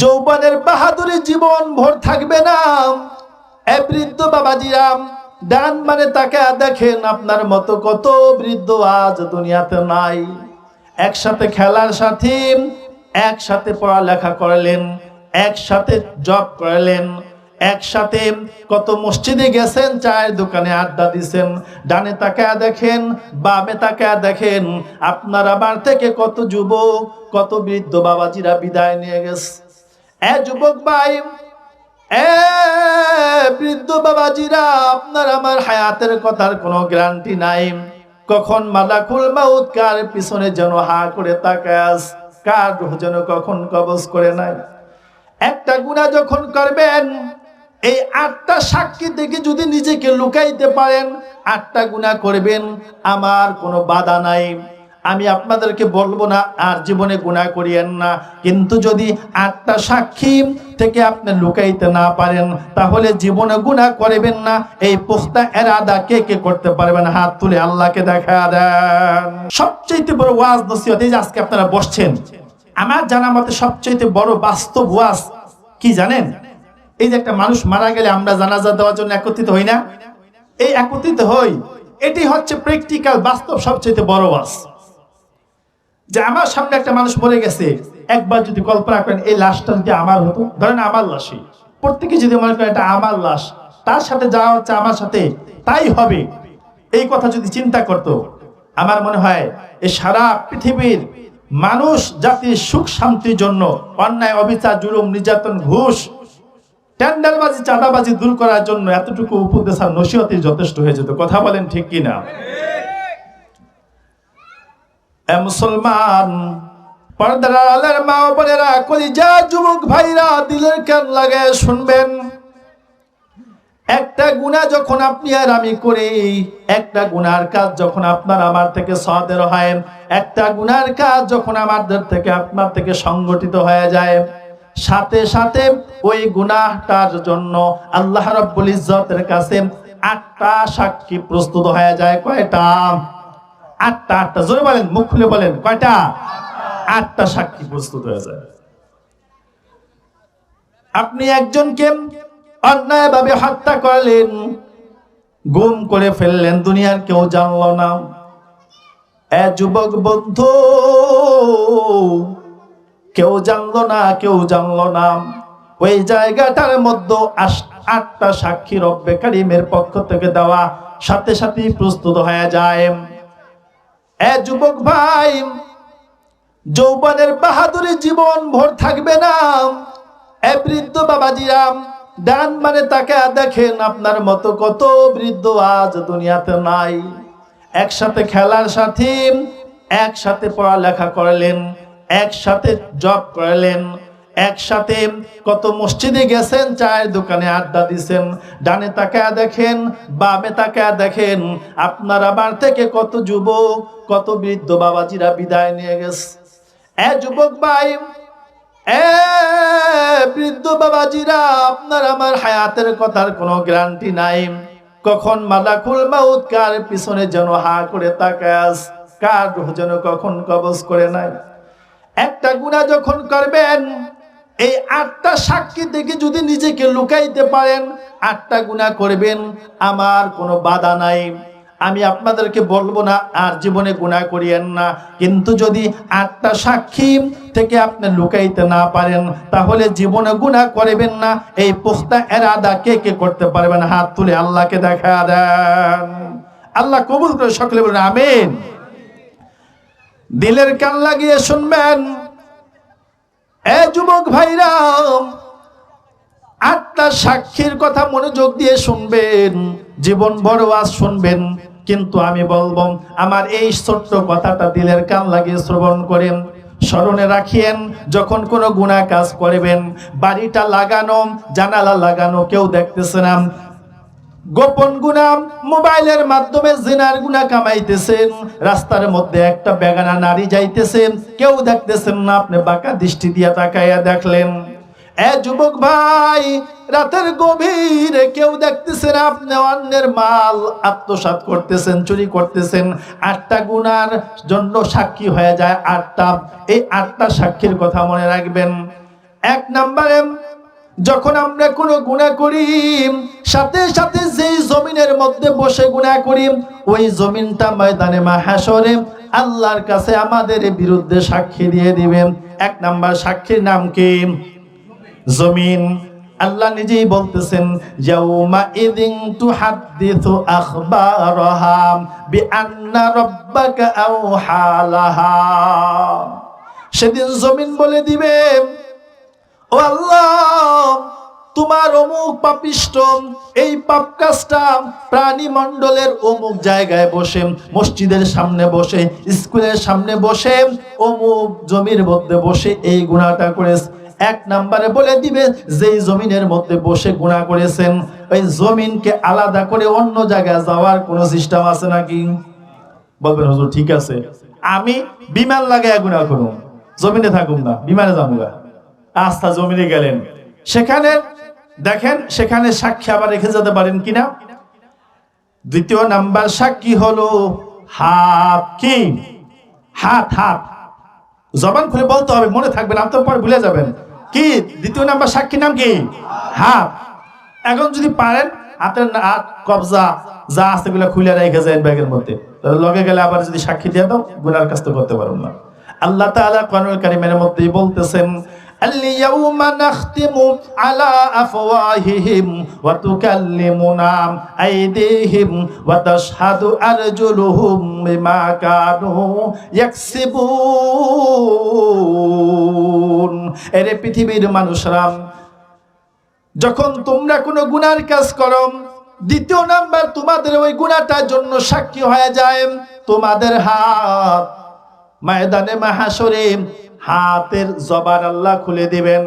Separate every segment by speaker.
Speaker 1: যৌবনের বাহাদুরি জীবন ভর থাকবে না। এ বৃদ্ধ বাবাজিরা, ডান মানে তাকে দেখেন, আপনার মতো কত বৃদ্ধ আজ দুনিয়াতে নাই। একসাথে খেলার সাথী, একসাথে পড়ালেখা করলেন, একসাথে জব করলেন, একসাথে কত মসজিদে গেছেন, চায়ের দোকানে আড্ডা দিছেন। ডানে তাকায়া দেখেন, বামে তাকায়া দেখেন, আপনার আবার থেকে কত যুবক, কত বৃদ্ধ বাবাজিরা বিদায় নিয়ে গেছে। এ যুবক ভাই, এ বৃদ্ধ বাবাজিরা, আপনার আমার হায়াতের কথার কোনো গ্যারান্টি নাই। কখন মালাকুল মাউত কার পিছনে যেন হা করে তাকাস, কার রূহ যেন কখন কবজ করে নাই। একটা গুনাহ যখন করবেন, এই 8টা সাক্ষী থেকে যদি নিজেকে লুকাইতে পারেন, 8টা গুনাহ করবেন, আমার কোনো বাধা নাই। আমি আপনাদেরকে বলবো না আর জীবনে গুনাহ করিয়েন না, কিন্তু যদি 8টা সাক্ষী থেকে আপনি লুকাইতে না পারেন, তাহলে জীবনে গুনাহ করবেন না। এই পুখতা ইরাদা কে কে করতে পারবেন? হাত তুলে আল্লাহকে দেখা দেন। সবচেয়ে বড় ওয়াজ নসিহত এই যে আজকে আপনারা বসছেন, আমার জানা মতে সবচেয়ে বড় বাস্তব ওয়াজ কি জানেন? এই যে একটা মানুষ মারা গেলে আমরা জানাজা দেওয়ার জন্য একত্রিত হই না, এই একত্রিত হই, এটি হচ্ছে প্র্যাকটিক্যাল বাস্তব সবচেয়ে বড় ওয়াজ। যে আমার সামনে একটা মানুষ মরে গেছে, একবার যদি কল্পনা করেন এই লাশটা যদি আমার হতো, ধরেন আমার লাশই, প্রত্যেকে যদি মনে করেন এটা আমার লাশ, তার সাথে যা হচ্ছে আমার সাথে তাই হবে, এই কথা যদি চিন্তা করতো, আমার মনে হয় এই সারা পৃথিবীর মানুষ জাতির সুখ শান্তির জন্য অন্যায়, অবিচার, জুলুম, নির্যাতন, ঘুষ, টেন্ডারবাজি, চাঁদাবাজি দূর করার জন্য এতটুকু উপদেশ আর নসিহতই যথেষ্ট হয়ে যেত। কথা বলেন ঠিক কিনা? এ মুসলমান, পর্দার আড়ালের মা ও বোনেরা, কলিজা যুবক ভাইরা, দিলের কান লাগায় শুনবেন। একটা গুনাহ যখন আপনি আর আমি করি, একটা গুনার কাজ যখন আপনার আমার থেকে সাদের হয়, একটা গুনার কাজ যখন আমাদের থেকে আপনার থেকে সংগঠিত হয়ে যায়, সাথে সাথে ওই গুনাহটার জন্য আল্লাহ রাব্বুল ইজ্জতের কাছে 8টা সাক্ষী প্রস্তুত হয়ে যায়। কয়টা? 8টা। জোরে বলেন, মুখ খুলে বলেন, কয়টা? 8টা সাক্ষী প্রস্তুত হয়ে যায়। আপনি একজনকে অন্যায়ভাবে হত্যা করলেন, গুম করে ফেললেন, দুনিয়ার কেউ জানলো না। এ যুবক বন্ধু, কেউ জানলো না, কেউ জানলো না। ওই জায়গাটার মধ্যে 8টা সাক্ষী রব্বে কারীমের পক্ষ থেকে দেওয়া সাথে সাথেই প্রস্তুত হয়ে যায়। এ যুবক ভাই, যৌবনের বাহাদুরি জীবন ভর থাকবে না। এ বৃদ্ধ বাবাজিরা, ডান মানে তাকে দেখেন, আপনার মতো কত বৃদ্ধ আজ দুনিয়াতে নাই। একসাথে খেলার সাথী, একসাথে পড়ালেখা করলেন, একসাথে জব করলেন, একসাথে কত মসজিদে গেছেন, চায়ের দোকানে আড্ডা দিছেন। ডানে তাকায়া দেখেন, বামে তাকায়া দেখেন, আপনার আবার থেকে কত যুবক, কত বৃদ্ধ বাবাজিরা বিদায় নিয়ে গেছে। এ যুবক ভাই, এ বৃদ্ধ বাবাজিরা, আপনার আমার হায়াতের কথার কোনো গ্যারান্টি নাই। কখন মালাকুল মাউত কার পিছনে যেন হা করে তাকাস, কার রূহ যেন কখন কবজ করে নাই। একটা গুনাহ যখন করবেন, এই 8টা সাক্ষী থেকে যদি নিজেকে লুকাইতে পারেন, 8টা গুনাহ করবেন, আমার কোনো বাধা নাই। আমি আপনাদেরকে বলবো না আর জীবনে গুনাহ করিয়েন না, কিন্তু যদি 8টা সাক্ষী থেকে আপনি লুকাইতে না পারেন, তাহলে জীবনে গুনাহ করবেন না। এই পুখতা ইরাদা কে কে করতে পারবেন? হাত তুলে আল্লাহকে দেখা দেন। আল্লাহ কবুল করে, সকলে বলেন আমিন। দিলের কান লাগিয়ে শুনবেন। এ যুবক ভাইরা, 8টা সাক্ষীর কথা মনোযোগ দিয়ে শুনবেন, জীবন ভর ওয়াজ শুনবেন, কিন্তু আমি বলবো আমার এই ছোট্ট কথাটা দিলের কান লাগিয়ে শ্রবণ করেন, স্মরণে রাখিয়েন। যখন কোনো গুনাহ কাজ করবেন, বাড়িটা লাগানো, জানালা লাগানো, কেউ দেখতেছে না, গোপন গুনাহ, মোবাইলের মাধ্যমে জিনার গুনাহ কামাইতেছেন, রাস্তার মধ্যে একটা বেগানা নারী যাইতেছেন, কেউ দেখতেছেন না, আপনি বাঁকা দৃষ্টি দিয়ে তাকাইয়া দেখলেন। এ যুবক ভাই, রাতের গভীরে কেউ দেখতেছেন আপনি অন্যের মাল আত্মসাৎ করতেছেন, চুরি করতেছেন। 8টা গুনার জন্য সাক্ষী হয়ে যায় 8টা। এই 8টা সাক্ষীর কথা মনে রাখবেন। এক নম্বরে, যখন আমরা কোনো গুনাহ করি সাথে সাথে যেই জমিনের মধ্যে বসে গুনাহ করি ওই জমিনটা ময়দানে মাহশরে আল্লাহর কাছে আমাদের বিরুদ্ধে সাক্ষী দিয়ে দিবে। এক নাম্বার সাক্ষীর নাম কি? জমিন। আল্লাহ নিজেই বলতেছেন, ইয়াউমা ইযিন তুহাদ্দিসু আখবারাহা বিআন্না রাব্বাকা আওহা লাহা। সেদিন জমিন বলে দিবে, ও আল্লাহ, তোমার অমুক পাপিষ্ট এই পাপ কাজটা প্রাণী মণ্ডলের অমুক জায়গায় বসে, মসজিদের সামনে বসে, স্কুলের সামনে বসে, অমুক জমির মধ্যে বসে এই গুনাহটা করেছে। এক নম্বরে বলে দিবে, যেই জমিনের মধ্যে বসে গুনাহ করেছেন ওই জমিনকে আলাদা করে অন্য জায়গায় যাওয়ার কোন সিস্টেম আছে নাকি? বলবেন হুজুর ঠিক আছে, আমি বিমান লাগায় গুনাহ করুম, জমিনে থাকুম না, বিমানে যাবো। আস্থা জমিনে গেলেন, সেখানে দেখেন সেখানে সাক্ষী আবার রেখে যেতে পারেন কিনা। দ্বিতীয় নাম্বার সাক্ষী হলো হাত। কি? হাত। হাত জবান খুলে বলতে হবে, মনে থাকবে না, তো পরে ভুলে যাবেন। কি দ্বিতীয় নাম্বার সাক্ষীর নাম? কি? হাত। এখন যদি পারেন হাতের হাত কবজা যা আছে এগুলো খুলে রেখে যায় ব্যাগের মধ্যে, লগে গেলে আবার যদি সাক্ষী দিয়ে দাও গুনার কাজ তো করতে পারবেন না। আল্লাহ তাআলা কোরআনুল কারীমের মধ্যে বলতেছেন, আল-ইয়াউমা নাখতিমু আলা আফওয়াহিহিম ওয়া তুকাল্লিমুনা আইদিহিম ওয়া তাশহাদু আরজুলুহুম বিমা কানু ইয়াকসিবুন। এরে পৃথিবীর মানুষরা, যখন তোমরা কোনো গুনার কাজ করো, দ্বিতীয় নাম্বার তোমাদের ওই গুনাহটার জন্য সাক্ষী হয়ে যায় তোমাদের হাত। ময়দানে মাহশরে হাতের জবান আল্লাহ খুলে দিবেন,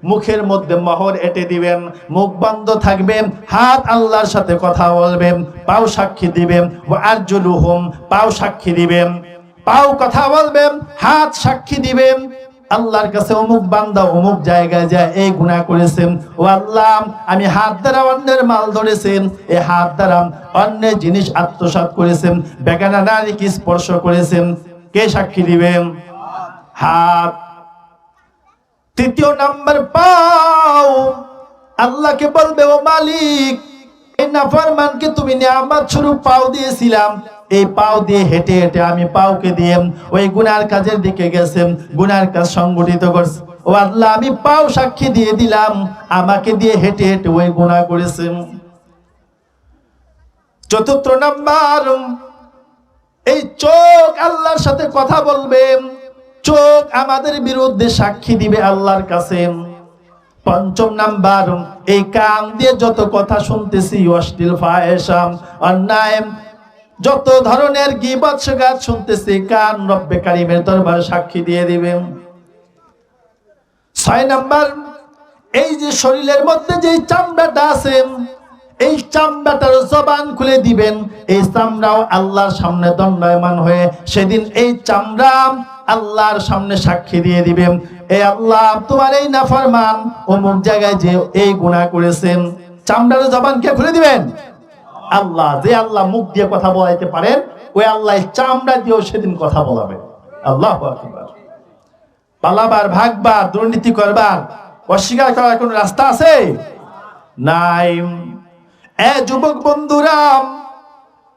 Speaker 1: মুখের মধ্যে মোহর এঁটে দিবেন, মুখ বন্ধ থাকবে, হাত আল্লাহর সাথে কথা বলবেন, পাও সাক্ষী দিবেন, ওয়া আরজুলুহুম পাও সাক্ষী দিবেন, পাও কথা বলবেন, হাত সাক্ষী দিবেন আল্লাহর কাছে, অমুক বান্দা অমুক জায়গায় যায় এই গুনাহ করেছেন, ও আল্লাহ আমি হাত দ্বারা অন্যের মাল ধরেছেন, এই হাত দ্বারা অন্যের জিনিস আত্মসাৎ করেছেন, বেগানা নারীকে স্পর্শ করেছেন, কে সাক্ষী দিবেন? হাত। তৃতীয় নাম্বার পাও। আল্লাহকে বলবে, ও মালিক, এই নাফরমানকে তুমি নিয়ামত স্বরূপ পাও দিয়েছিলাম, এই পাও দিয়ে হেঁটে হেঁটে আমি পাওকে দিয়ে ওই গুনার কাজের দিকে গেছেন, গুনার কাজ সংগঠিত করছে, ও আল্লাহ আমি পাও সাক্ষী দিয়ে দিলাম আমাকে দিয়ে হেঁটে হেঁটে ওই গুনাহ করেছেন। চতুর্থ নাম্বার, এই চোখ আল্লাহর সাথে কথা বলবে, চোখ আমাদের বিরুদ্ধে সাক্ষী দিবে আল্লাহর কাছে। পঞ্চম নাম্বার, এই কান দিয়ে যত কথা শুনতেছি, অশ্লীল ফাহেশা অন্যায় যত ধরনের গীবত গাত শুনতেছি, কান রব্বে কারীমের দরবারে সাক্ষী দিয়ে দিবে। ছয় নাম্বার, এই যে শরীরের মধ্যে যে চামড়াটা আছে এই চামড়াটার জবান খুলে দিবেন, এই চামড়াও আল্লাহর সামনে দণ্ডায়মান হয়ে সেদিন এই চামড়া আল্লাহর সামনে সাক্ষী দিয়ে দিবেন, এ আল্লাহ তোমার এই নাফরমান অমুক জায়গায় যে এই গুনাহ করেছেন। চামড়ার জবান কে খুলে দিবেন? আল্লাহ। যে আল্লাহ মুখ দিয়ে কথা বলাইতে পারেন ওই আল্লাহ চামড়া দিয়েও সেদিন কথা বলাবে। আল্লাহু আকবার। পালাবার, ভাগবার, দুর্নীতি করবার, অস্বীকার করার কোন রাস্তা আছে? নাই। এ যুবক বন্ধুরা,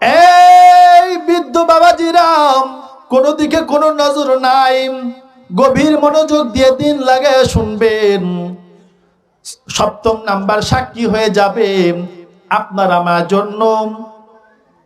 Speaker 1: এই বৃদ্ধ বাবাজিরাম, কোন দিকে কোন নজর নাই, গভীর মনোযোগ দিয়ে দিন লাগায় শুনবেন। সপ্তম নাম্বার সাক্ষী হয়ে যাবে আপনার আমার জন্য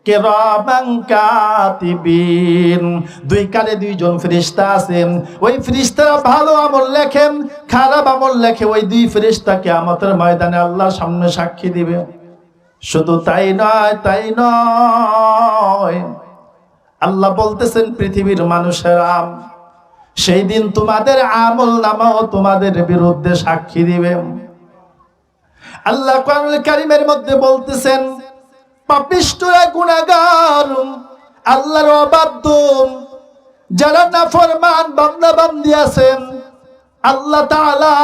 Speaker 1: কিরামান কাতিবিন, দুই কালে দুইজন ফেরেশতা আছেন, ওই ফেরেশতারা ভালো আমল লেখেন, খারাপ আমল লেখে, ওই দুই ফেরেশতা কিয়ামতের ময়দানে আল্লাহর সামনে সাক্ষী দিবে। শুধু তাই নয়, আল্লাহ বলতেছেন, পৃথিবীর মানুষেরা, সেই দিন তোমাদের আমল নামাও তোমাদের বিরুদ্ধে সাক্ষী দিবে। আল্লাহ কোরআনুল কারীমের মধ্যে বলতেছেন, পাপিষ্ঠরা, গুনাহগার, আল্লাহর অবাধ্য যারা নাফরমান বান্দা বান্দি আছেন, আল্লাহ তাআলা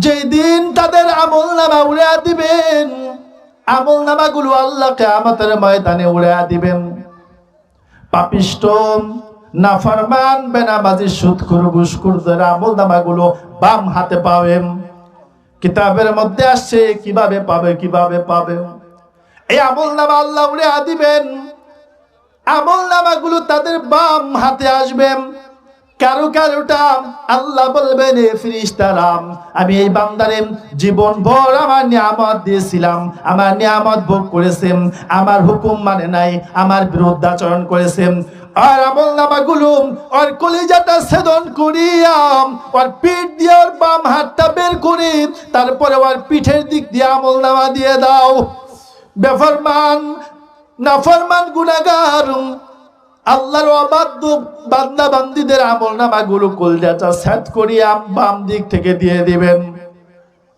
Speaker 1: যেই দিন তাদের আমলনামা উড়িয়ে দিবেন, আমলনামাগুলো আল্লাহ কিয়ামতের ময়দানে উড়িয়ে দিবেন। পাপিষ্ঠ নাফরমান বেনামাজি সুদখোর ঘুষখোরদের আমলনামাগুলো বাম হাতে পাবেন। কিতাবের মধ্যে আসছে কিভাবে পাবে এই আমলনামা আল্লাহ উড়িয়ে দিবেন। আমলনামাগুলো তাদের বাম হাতে আসবে। কারোটা আল্লাহ বলবেন, এ ফেরেশতারা, আমি এই বান্দারে জীবন ভর আমার নিয়ামত দিয়েছিলাম, আমার নিয়ামত ভোগ করেছেন, আমার হুকুম মানে নাই, আমার বিরুদ্ধাচরণ করেছেন। আর আমলনামাগুলো ওর কলিজাটা ছেদন করিয়া ওর পিঠ দিয়ে ওর বাম হাতটা বের করে তারপরে ওর পিঠের দিক দিয়ে আমলনামা দিয়ে দাও। বেফরমান নাফরমান গুনাহগার আল্লাহর অবাধ্য বান্দা বান্দীদের আমলনামাগুলো কলজাটা সেট করিয়া বাম দিক থেকে দিয়ে দিবেন।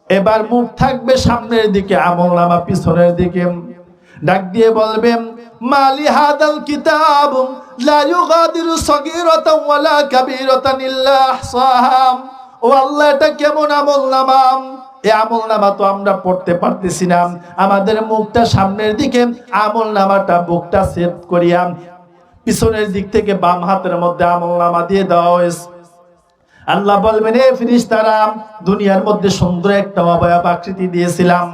Speaker 1: এবার মুখ থাকবে সামনের দিকে, আমলনামা পিছনের দিকে। ডাক দিয়ে বলবেন, মালি হাদাল কিতাব লা ইউগাদিরু সগীরাতান ওয়ালা কাবীরাতান ইল্লা আহসাহা। ও আল্লাহ, এটা কেমন আমলনামা? এই আমলনামা তো আমরা পড়তে পারতেছি না। আমাদের মুখটা সামনের দিকে, আমলনামাটা বুকটা সেট করিয়া পিছনের দিক থেকে বাম হাতের মধ্যে আমলনামা দিয়ে দেওয়া হয়েছে। আল্লাহ বলবেন, এ ফেরেশতারা, দুনিয়ার মধ্যে সুন্দর একটা অবয়ব আকৃতি দিয়েছিলাম,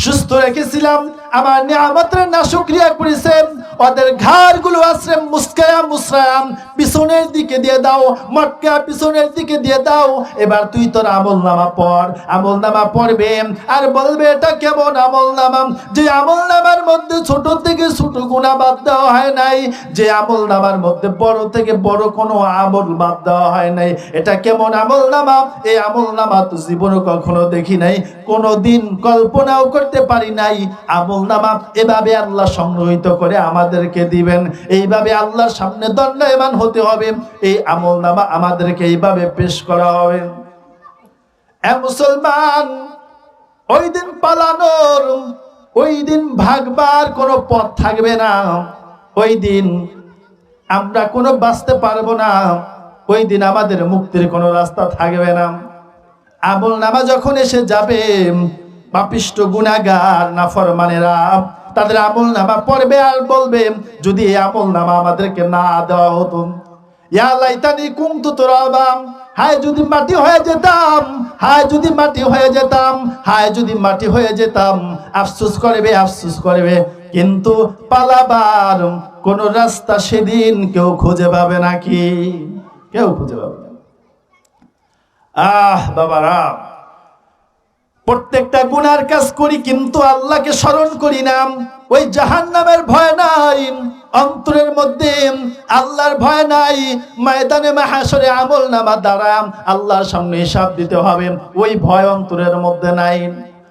Speaker 1: সুস্থ রেখেছিলাম, আমার নিয়ামতের নাশুকরিয়া করেছেন, ওদের ঘাড়গুলো আছে মুসরায়াম পিছনের দিকে দিয়ে দাও, মটকা পিছনের দিকে দিয়ে দাও। এবার তুই তোর আমলনামা পড়। আমলনামা পড়বে আর বলবে, এটা কেমন আমলনামা? যে আমলনামার মধ্যে ছোট থেকে ছোট গুনাহ বাদ দেওয়া হয় নাই, যে আমলনামার মধ্যে বড় থেকে বড় কোনো আমল বাদ দেওয়া হয় নাই, এটা কেমন আমলনামা? এই আমলনামা তো জীবনে কখনো দেখি নাই, কোনোদিন কল্পনাও করতে পারি নাই। আমলনামা এভাবে আল্লাহ সংগ্রহিত করে আমাদেরকে দিবেন, এইভাবে আল্লাহর সামনে দণ্ডায়মান হতে হবে, এই আমলনামা আমাদেরকে এইভাবে পেশ করা হবে। এ মুসলমান, ওই দিন পালানোর, ওই দিন ভাগবার কোনো পথ থাকবে না। ওই দিন আমরা কোনো বাঁচতে পারবো না। ওই দিন আমাদের মুক্তির কোনো রাস্তা থাকবে না। আমলনামা যখন এসে যাবে, পাপিষ্ঠ গুনাহগার নাফরমানেরা তাদের আমলনামা পড়বে আর বলবে, যদি এই আমলনামা আমাদেরকে না দেওয়া হতো, ইয়া লাইতানি কুনতু তুরাবা, হায় যদি মাটি হয়ে যেতাম, হায় যদি মাটি হয়ে যেতাম, হায় যদি মাটি হয়ে যেতাম। আফসোস করবে, কিন্তু পালাবার কোন রাস্তা সেদিন কেউ খুঁজে পাবে নাকি? কেউ খুঁজে পাবে না। বাবারা, প্রত্যেকটা গুনার কাজ করি কিন্তু আল্লাহকে স্মরণ করি না। ওই জাহান্নামের ভয় নাই অন্তরের মধ্যে, আল্লাহর ভয় নাই। ময়দানে মাহশরে আমলনামা দ্বারা আল্লাহর সামনে হিসাব দিতে হবে, ওই ভয় অন্তরের মধ্যে নাই।